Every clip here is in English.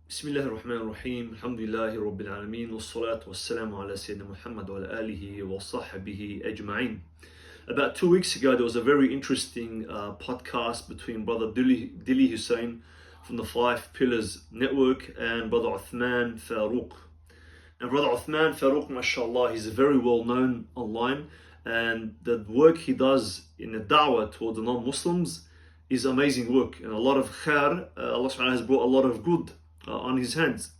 بسم الله الرحمن الرحيم الحمد لله رب العالمين والصلاة والسلام على سيدنا محمد وعلى آله وصحبه أجمعين. About 2 weeks ago, there was a very interesting podcast between Brother Dilly Hussain from the Five Pillars Network and Brother Uthman Farooq. And Brother Uthman Farooq, mashallah, he's very well known online, and the work he does in the Dawah towards the non-Muslims is amazing work, and a lot of khair. Allah subhanahu has brought a lot of good on his hands.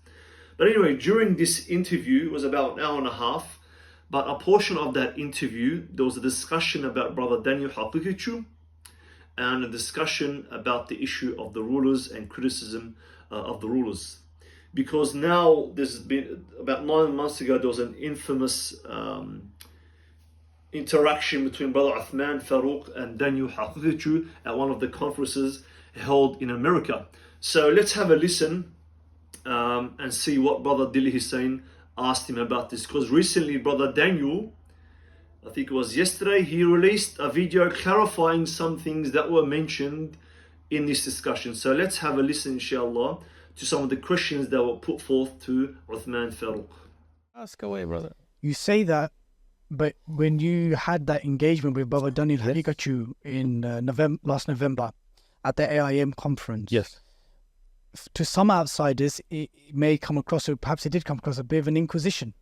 But anyway, during this interview, it was about an hour and a half, but a portion of that interview, there was a discussion about Brother Daniel Haqiqatjou and a discussion about the issue of the rulers and criticism of the rulers. Because now, there's been about 9 months ago, there was an infamous interaction between Brother Uthman Farooq and Daniel Haqiqatjou at one of the conferences held in America. So let's have a listen and see what Brother Dilly Hussain asked him about this. Because recently, Brother Daniel, I think it was yesterday, he released a video clarifying some things that were mentioned in this discussion. So let's have a listen, inshallah, to some of the questions that were put forth to Uthman Farooq. Ask away, brother. You say that, but when you had that engagement with Brother Daniel Haqiqatjou in last November at the AIM conference, Yes. To some outsiders, it may come across, or perhaps it did come across, a bit of an inquisition.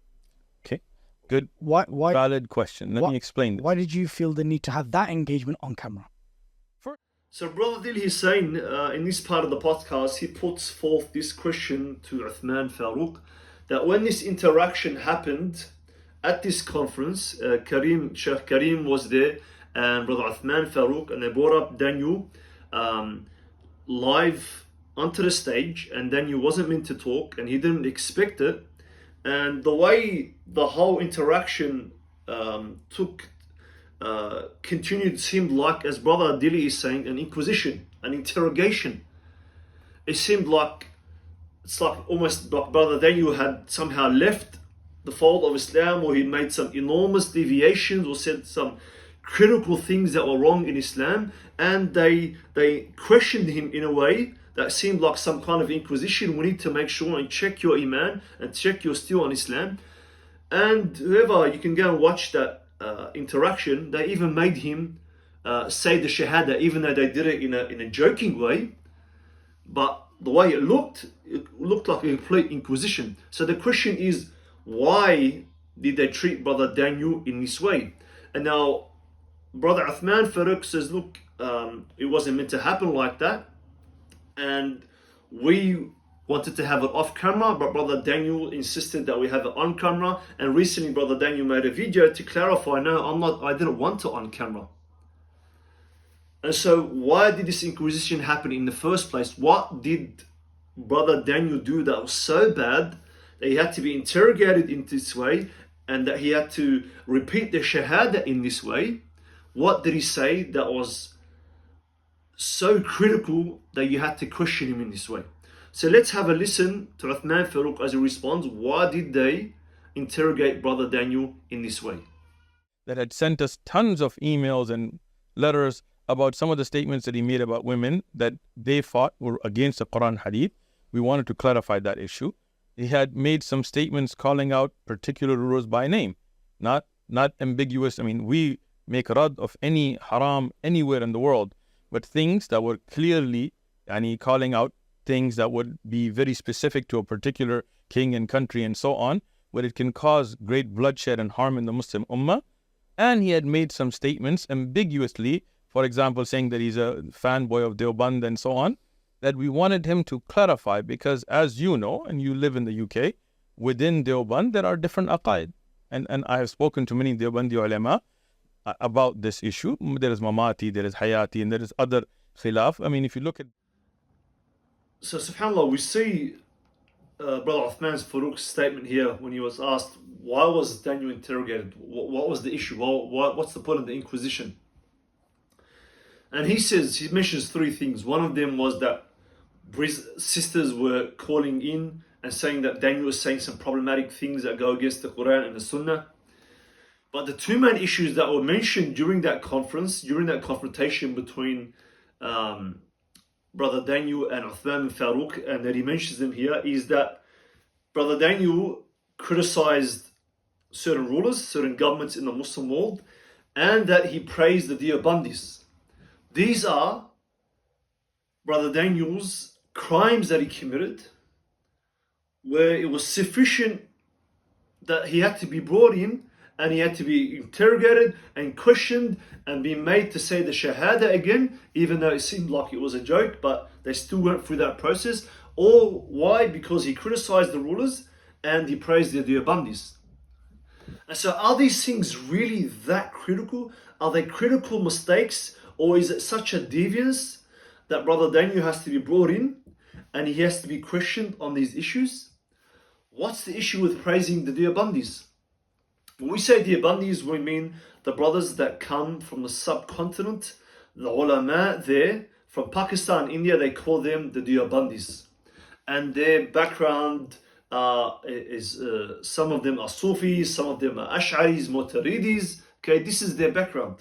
Okay. Good. Why? Valid question. Let me explain this. Why did you feel the need to have that engagement on camera? So Brother Dilly Hussain, in this part of the podcast, he puts forth this question to Uthman Farooq, that when this interaction happened at this conference, Sheikh Karim was there, and Brother Uthman Farooq, and they brought up Daniel live onto the stage, and Daniel wasn't meant to talk, and he didn't expect it. And the way the whole interaction continued seemed like, as Brother Dilly is saying, an inquisition, an interrogation. It seemed like, it's like almost like Brother Daniel had somehow left the fold of Islam, or he made some enormous deviations, or said some critical things that were wrong in Islam, and they questioned him in a way that seemed like some kind of inquisition. We need to make sure and check your iman and check you're still on Islam. And whoever, you can go and watch that interaction, they even made him say the shahada, even though they did it in a joking way. But the way it looked like a complete inquisition. So the question is, why did they treat Brother Daniel in this way? And now Brother Uthman Farooq says, look, it wasn't meant to happen like that, and we wanted to have it off camera, but Brother Daniel insisted that we have it on camera. And recently Brother Daniel made a video to clarify, no, I didn't want it on camera. And so why did this inquisition happen in the first place? What did Brother Daniel do that was so bad that he had to be interrogated in this way, and that he had to repeat the shahada in this way? What did he say that was so critical that you had to question him in this way? So let's have a listen to Uthman Farooq as he responds. Why did they interrogate Brother Daniel in this way? That had sent us tons of emails and letters about some of the statements that he made about women that they thought were against the Quran Hadith. We wanted to clarify that issue. He had made some statements calling out particular rulers by name, not ambiguous. I mean, we make rad of any haram anywhere in the world, but things that were clearly calling out things that would be very specific to a particular king and country and so on, where it can cause great bloodshed and harm in the Muslim Ummah. And he had made some statements ambiguously, for example, saying that he's a fanboy of Deobandi and so on, that we wanted him to clarify, because as you know, and you live in the UK, within Deobandi there are different aqaid. And I have spoken to many Deobandi ulama about this issue. There is Mamati, there is Hayati, and there is other khilaf. I mean, if you look at... So subhanAllah, we see Brother Uthman Farooq's statement here when he was asked, why was Daniel interrogated? What was the issue? What's the point of the inquisition? And he mentions 3 things. One of them was that sisters were calling in and saying that Daniel was saying some problematic things that go against the Quran and the Sunnah. But the 2 main issues that were mentioned during that conference, during that confrontation between Brother Daniel and Uthman Ibn Farooq, and that he mentions them here, is that Brother Daniel criticized certain rulers, certain governments in the Muslim world, and that he praised the Deobandis. These are Brother Daniel's crimes that he committed, where it was sufficient that he had to be brought in and he had to be interrogated and questioned and be made to say the Shahada again, even though it seemed like it was a joke, but they still went through that process. All why? Because he criticized the rulers and he praised the Deobandis. And so are these things really that critical? Are they critical mistakes, or is it such a deviance that Brother Daniel has to be brought in and he has to be questioned on these issues? What's the issue with praising the Deobandis? When we say Deobandis, we mean the brothers that come from the subcontinent, the ulama there, from Pakistan, India, they call them the Deobandis. And their background is some of them are Sufis, some of them are Ash'aris, Mutaridis. Okay, this is their background.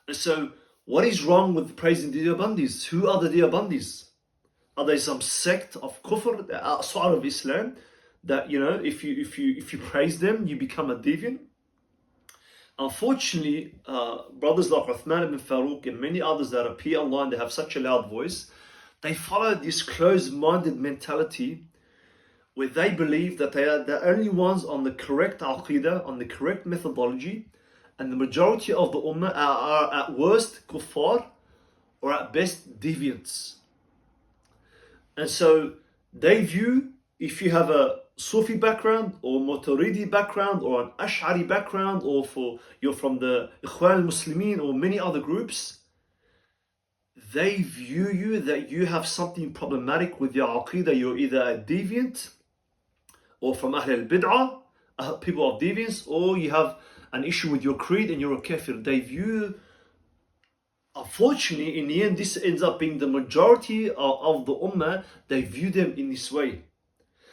And so, what is wrong with praising the Deobandis? Who are the Deobandis? Are they some sect of kufr outside of Islam that, you know, if you praise them, you become a deviant? Unfortunately, brothers like Uthman Ibn Farooq and many others that appear online, they have such a loud voice, they follow this closed-minded mentality where they believe that they are the only ones on the correct aqidah, on the correct methodology, and the majority of the ummah are at worst kuffar or at best deviants. And so they view, if you have a Sufi background or Maturidi background or an Ash'ari background, or you're from the Ikhwan Muslimin or many other groups, they view you that you have something problematic with your aqidah. You're either a deviant or from Ahl al-Bid'ah, people of deviance, or you have an issue with your creed and you're a kafir. They view, unfortunately, in the end, this ends up being the majority of the ummah, they view them in this way.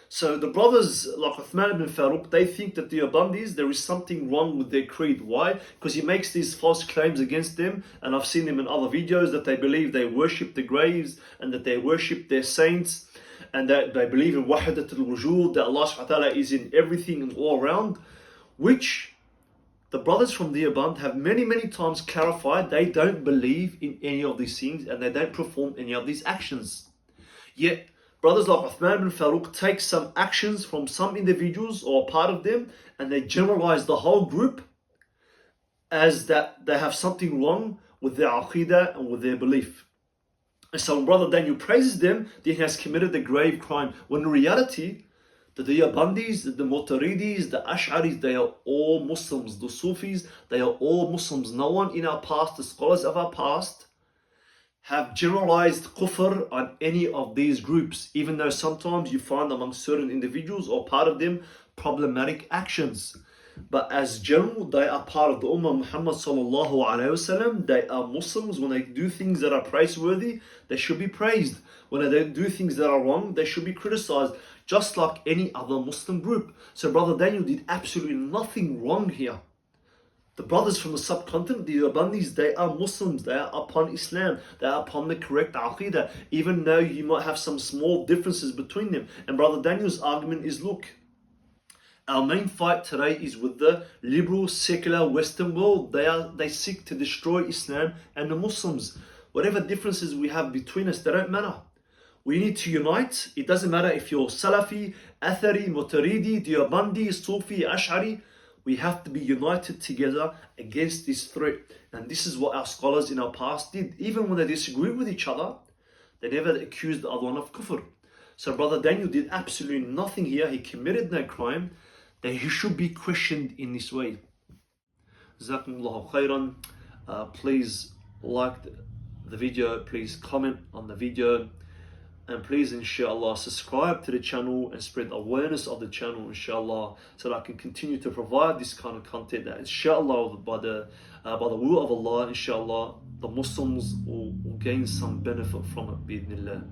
So the brothers like Uthman Ibn Farooq, they think that the Deobandis, there is something wrong with their creed. Why? Because he makes these false claims against them, and I've seen them in other videos, that they believe they worship the graves and that they worship their saints, and that they believe in Wahidat al-Wujud, that Allah subhanahu wa ta'ala is in everything and all around, which the brothers from Deoband have many times clarified they don't believe in any of these things and they don't perform any of these actions. Yet brothers like Uthman Ibn Farooq take some actions from some individuals or part of them, and they generalize the whole group as that they have something wrong with their aqidah and with their belief. And so when Brother Daniel praises them, then he has committed a grave crime, when in reality, the Deobandis, the Mutaridis, the Ash'aris, they are all Muslims. The Sufis, they are all Muslims. No one in our past, the scholars of our past, have generalized kufr on any of these groups, even though sometimes you find among certain individuals or part of them problematic actions. But as general, they are part of the Ummah Muhammad sallallahu alayhi wasallam. They are Muslims. When they do things that are praiseworthy, they should be praised. When they do things that are wrong, they should be criticized, just like any other Muslim group. So Brother Daniel did absolutely nothing wrong here. The brothers from the subcontinent, the Deobandis, they are Muslims. They are upon Islam. They are upon the correct aqidah, even though you might have some small differences between them. And Brother Daniel's argument is, look, our main fight today is with the liberal, secular, Western world. They seek to destroy Islam and the Muslims. Whatever differences we have between us, they don't matter. We need to unite. It doesn't matter if you're Salafi, Athari, Mutaridi, Deobandi, Sufi, Ash'ari. We have to be united together against this threat. And this is what our scholars in our past did. Even when they disagreed with each other, they never accused the other one of kufr. So Brother Daniel did absolutely nothing here. He committed no crime, that he should be questioned in this way. Jazakumullahu khairan. Please like the video. Please comment on the video. And please, inshallah, subscribe to the channel and spread awareness of the channel, inshallah, so that I can continue to provide this kind of content that, inshallah, by the will of Allah, inshallah, the Muslims will gain some benefit from it, bi'idhnillah.